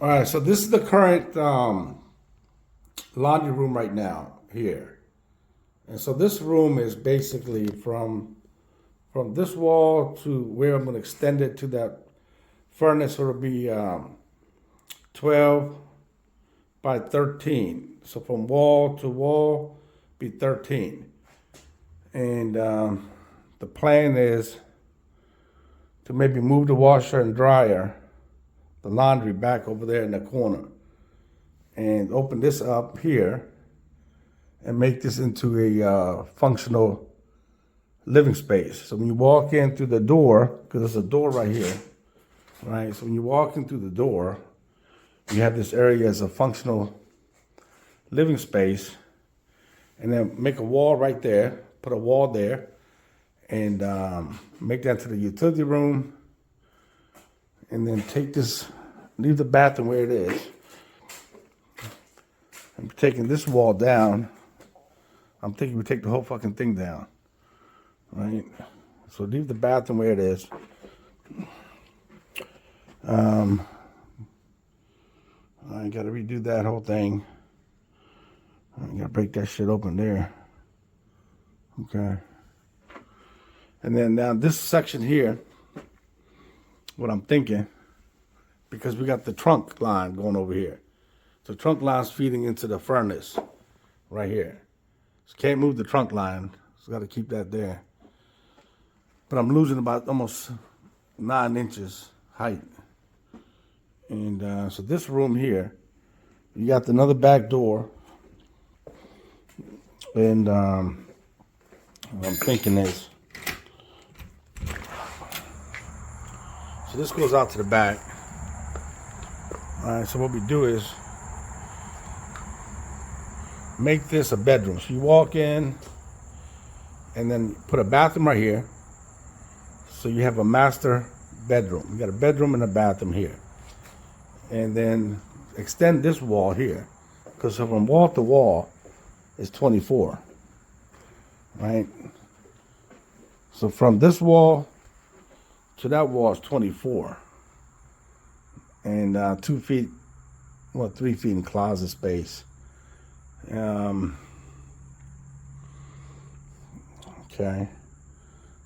All right, so this is the current laundry room right now here. And so this room is basically from this wall to where I'm going to extend it to that furnace. So it'll be 12 by 13. So from wall to wall, be 13. And the plan is to maybe move the washer and dryer, the laundry back over there in the corner, and open this up here and make this into a functional living space. So when you walk in through the door, because there's a door right here, right? So when you walk in through the door, you have this area as a functional living space, and then make a wall right there, put a wall there, and make that to the utility room, and then take this, leave the bathroom where it is. I'm taking this wall down. I'm thinking we take the whole fucking thing down, right? So leave the bathroom where it is. I gotta redo that whole thing. I gotta break that shit open there. Okay. And then now this section here, what I'm thinking, because we got the trunk line going over here. So trunk line's feeding into the furnace right here. So can't move the trunk line. So got to keep that there. But I'm losing about almost 9 inches height. And so this room here, you got another back door. And what I'm thinking is, so this goes out to the back. All right, so what we do is make this a bedroom. So you walk in and then put a bathroom right here. So you have a master bedroom. You got a bedroom and a bathroom here. And then extend this wall here, because from wall to wall is 24, right? So from this wall to that wall is 24. And 2 feet, 3 feet in closet space. Okay.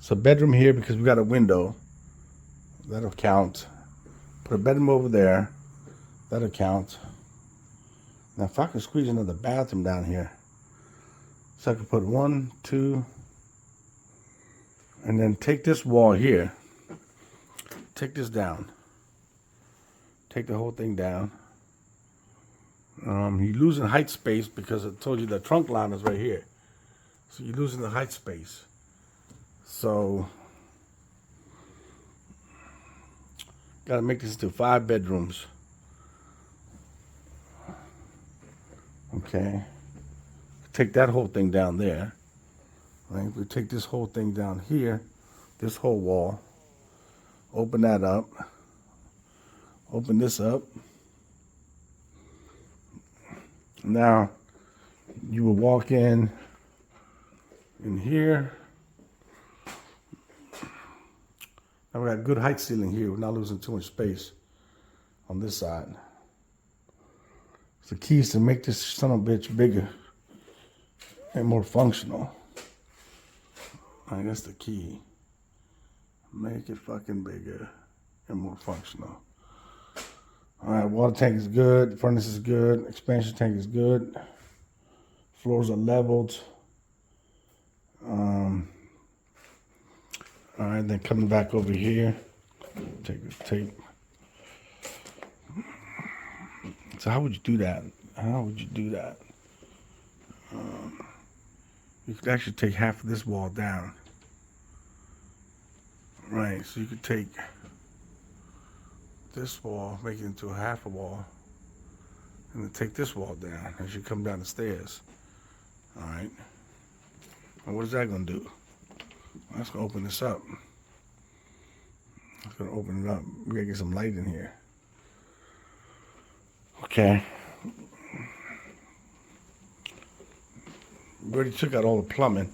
So bedroom here, because we got a window. That'll count. Put a bedroom over there. That'll count. Now if I can squeeze another bathroom down here. So I can put 1, 2, and then take this wall here. Take this down. Take the whole thing down. You're losing height space because I told you the trunk line is right here. So you're losing the height space. So, got to make this into 5 bedrooms. Okay. Take that whole thing down there. Right? We take this whole thing down here, this whole wall. Open that up. Open this up. Now, you will walk in here. Now we got good height ceiling here. We're not losing too much space on this side. So the key is to make this son of a bitch bigger and more functional. All right, that's the key. Make it fucking bigger and more functional. All right, water tank is good. Furnace is good. Expansion tank is good. Floors are leveled. All right, then coming back over here, take this tape. So how would you do that? How would you do that? You could actually take half of this wall down. Right, so you could take this wall, make it into a half a wall, and then take this wall down as you come down the stairs. All right. And what is that going to do? That's going to open this up. It's going to open it up. We got to get some light in here. Okay. We already took out all the plumbing.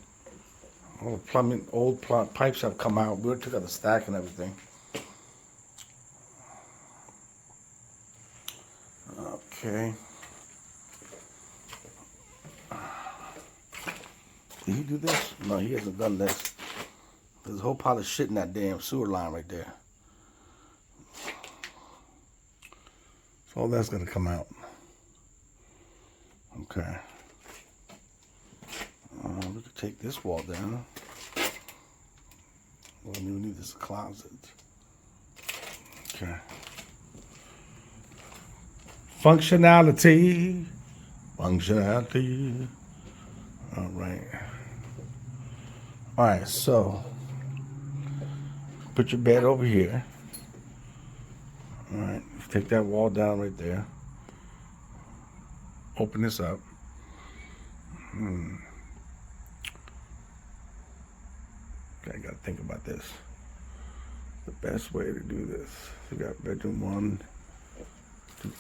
All the plumbing, old pipes have come out. We already took out the stack and everything. Okay. Did he do this? No, he hasn't done this. There's a whole pile of shit in that damn sewer line right there. So all that's gonna come out. Okay. We could take this wall down. Well, we need this closet. Okay. Functionality. Functionality. All right. All right, so put your bed over here. All right, take that wall down right there. Open this up. Okay, I gotta think about this. The best way to do this. We got bedroom 1.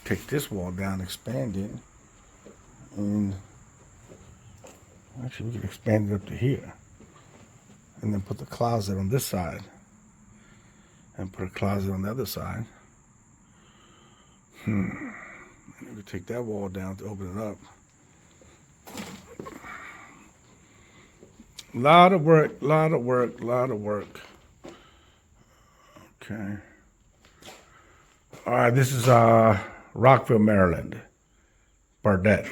Take this wall down, expand it, and actually we can expand it up to here, and then put the closet on this side, and put a closet on the other side. And then we take that wall down to open it up. Lot of work. Okay. All right, this is Rockville, Maryland. Burdette.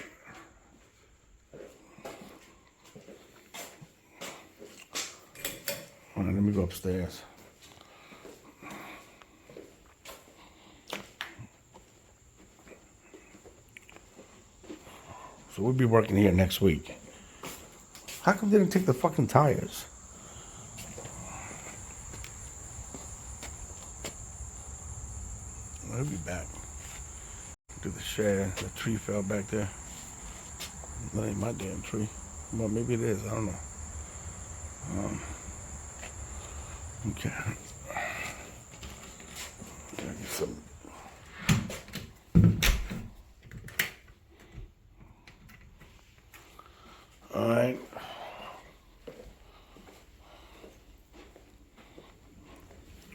All right, let me go upstairs. So we'll be working here next week. How come they didn't take the fucking tires? I'll be back. Do the shed. The tree fell back there. That ain't my damn tree. Well, maybe it is. I don't know. Okay. Gotta get some. All right.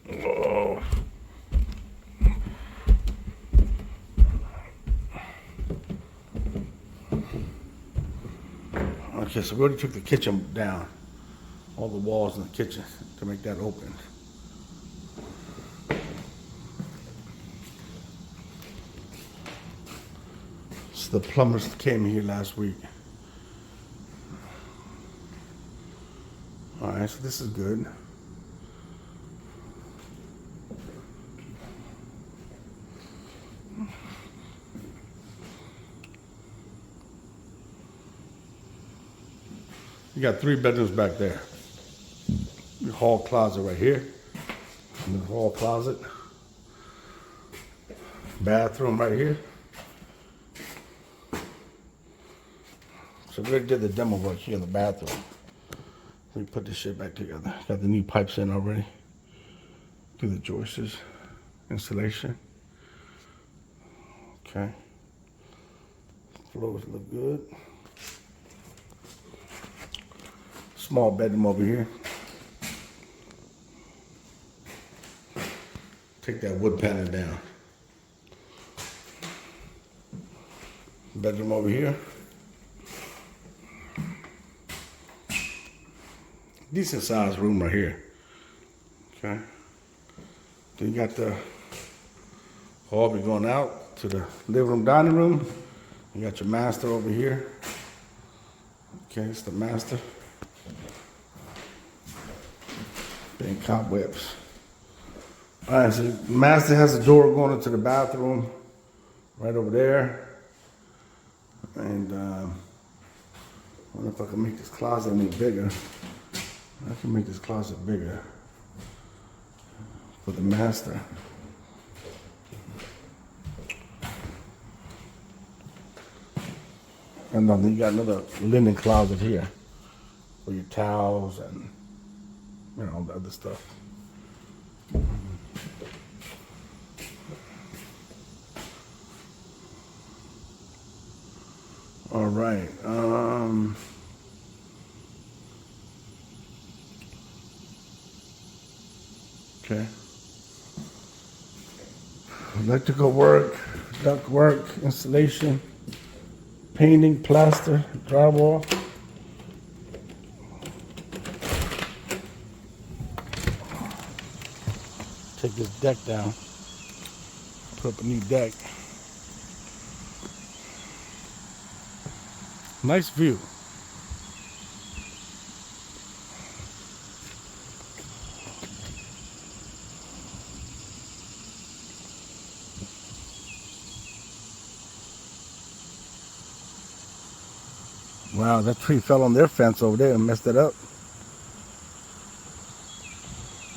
Whoa. Okay, so we already took the kitchen down. All the walls in the kitchen to make that open. So the plumbers came here last week. All right, so this is good. You got 3 bedrooms back there. Your hall closet right here. And the hall closet. Bathroom right here. So we already did the demo work here in the bathroom. We put this shit back together. Got the new pipes in already. Do the joists. Installation. Okay. Floors look good. Small bedroom over here. Take that wood panel down. Bedroom over here. Decent sized room right here. Okay. Then you got the hallway going out to the living room, dining room. You got your master over here. Okay, it's the master. And cobwebs. All right, so the master has a door going into the bathroom right over there. And I wonder if I can make this closet any bigger. I can make this closet bigger for the master. And then you got another linen closet here for your towels and all the other stuff. All right. Okay. Electrical work duct work, installation, painting, plaster, drywall. Take this deck down, put up a new deck. Nice view. Wow, that tree fell on their fence over there and messed it up.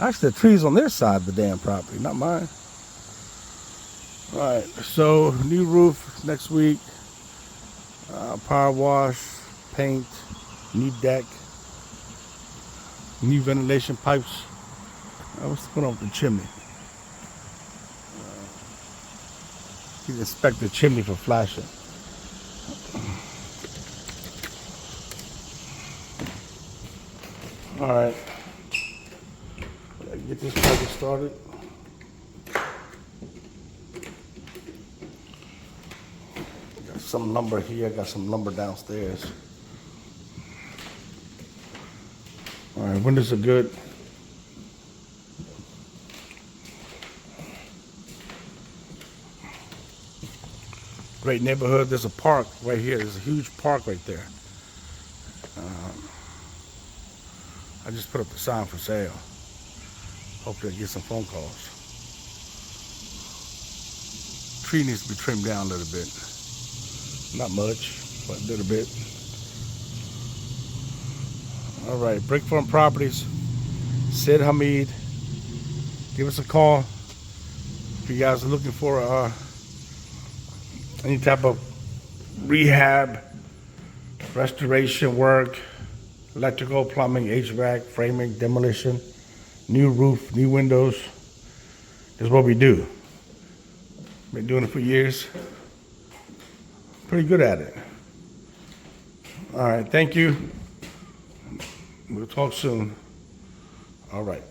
Actually, the tree's on their side of the damn property, not mine. All right, so new roof next week. Power wash, paint, new deck, new ventilation pipes. What's going on with the chimney? You can inspect the chimney for flashing. All right, get this project started. Got some lumber here, got some lumber downstairs. All right, windows are good. Great neighborhood. There's a park right here. There's a huge park right there. I just put up a sign for sale. Hopefully I get some phone calls. Tree needs to be trimmed down a little bit. Not much, but a little bit. All right, Brick Farm Properties, Sid Hamid. Give us a call if you guys are looking for any type of rehab, restoration work, electrical, plumbing, HVAC, framing, demolition, new roof, new windows. This is what we do. Been doing it for years. Pretty good at it. All right, thank you. We'll talk soon. All right.